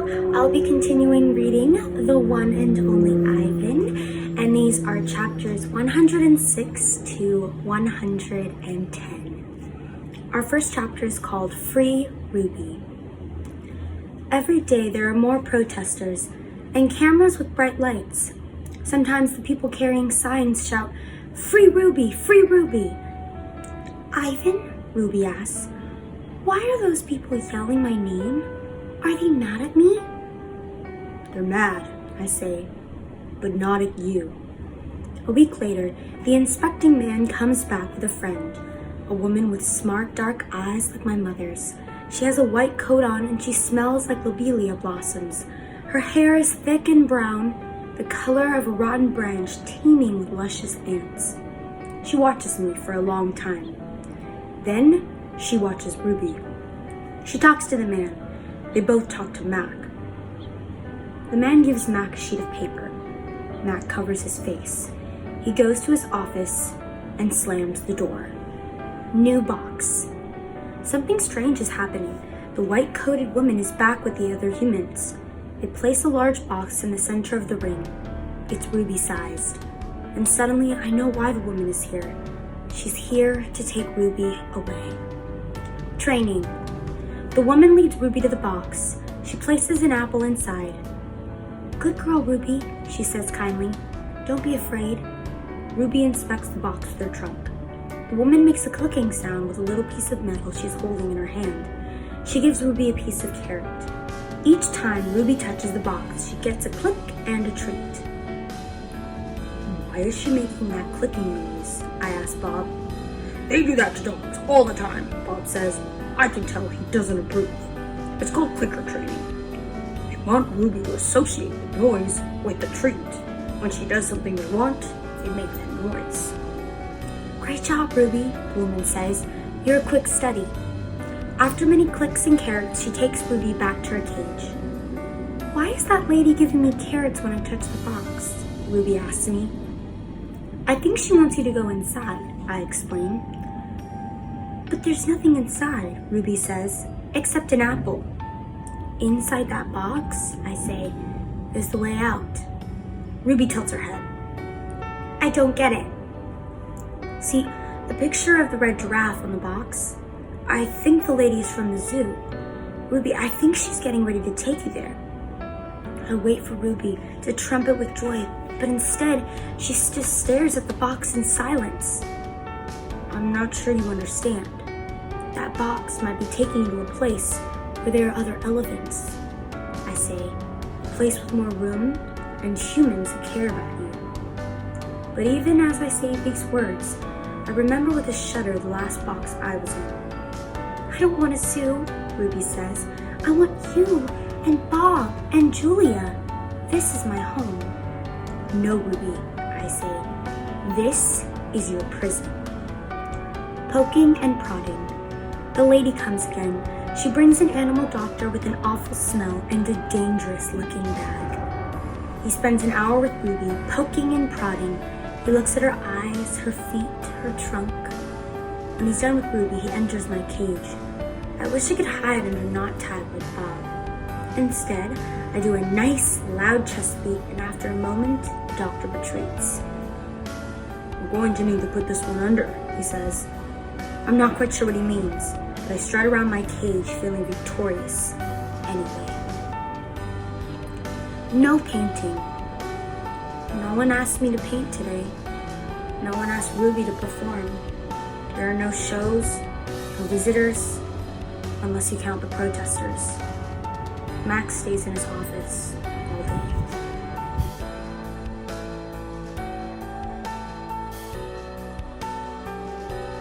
I'll be continuing reading The One and Only Ivan, and these are chapters 106 to 110. Our first chapter is called Free Ruby. Every day there are more protesters and cameras with bright lights. Sometimes the people carrying signs shout, "Free Ruby! Free Ruby!" "Ivan," Ruby asks, "why are those people yelling my name? Are they mad at me?" "They're mad," I say, "but not at you." A week later, the inspecting man comes back with a friend, a woman with smart dark eyes like my mother's. She has a white coat on and she smells like lobelia blossoms. Her hair is thick and brown, the color of a rotten branch teeming with luscious ants. She watches me for a long time. Then she watches Ruby. She talks to the man. They both talk to Mac. The man gives Mac a sheet of paper. Mac covers his face. He goes to his office and slams the door. New box. Something strange is happening. The white-coated woman is back with the other humans. They place a large box in the center of the ring. It's Ruby-sized. And suddenly I know why the woman is here. She's here to take Ruby away. Training. The woman leads Ruby to the box. She places an apple inside. "Good girl, Ruby," she says kindly. "Don't be afraid." Ruby inspects the box with her trunk. The woman makes a clicking sound with a little piece of metal she's holding in her hand. She gives Ruby a piece of carrot. Each time Ruby touches the box, she gets a click and a treat. "Why is she making that clicking noise?" I ask Bob. "They do that to dogs all the time," Bob says. "I can tell he doesn't approve. It's called clicker training. They want Ruby to associate the noise with the treat. When she does something they want, they make that noise." "Great job, Ruby," the woman says. "You're a quick study." After many clicks and carrots, she takes Ruby back to her cage. "Why is that lady giving me carrots when I touch the box?" Ruby asks me. "I think she wants you to go inside," I explain. "But there's nothing inside," Ruby says, "except an apple." "Inside that box," I say, "is the way out." Ruby tilts her head. "I don't get it." "See, the picture of the red giraffe on the box? I think the lady's from the zoo. Ruby, I think she's getting ready to take you there." I wait for Ruby to trumpet with joy, but instead, she just stares at the box in silence. "I'm not sure you understand. That box might be taking you to a place where there are other elephants," I say, "a place with more room and humans who care about you." But even as I say these words, I remember with a shudder the last box I was in. "I don't want a zoo," Ruby says. "I want you and Bob and Julia. This is my home." "No, Ruby," I say. "This is your prison." Poking and prodding. The lady comes again. She brings an animal doctor with an awful smell and a dangerous-looking bag. He spends an hour with Ruby, poking and prodding. He looks at her eyes, her feet, her trunk. When he's done with Ruby, he enters my cage. I wish I could hide under a knot tied like Bob. Instead, I do a nice, loud chest beat, and after a moment, the doctor retreats. "We're going to need to put this one under," he says. I'm not quite sure what he means, but I strut around my cage feeling victorious anyway. No painting. No one asked me to paint today. No one asked Ruby to perform. There are no shows, no visitors, unless you count the protesters. Max stays in his office all day.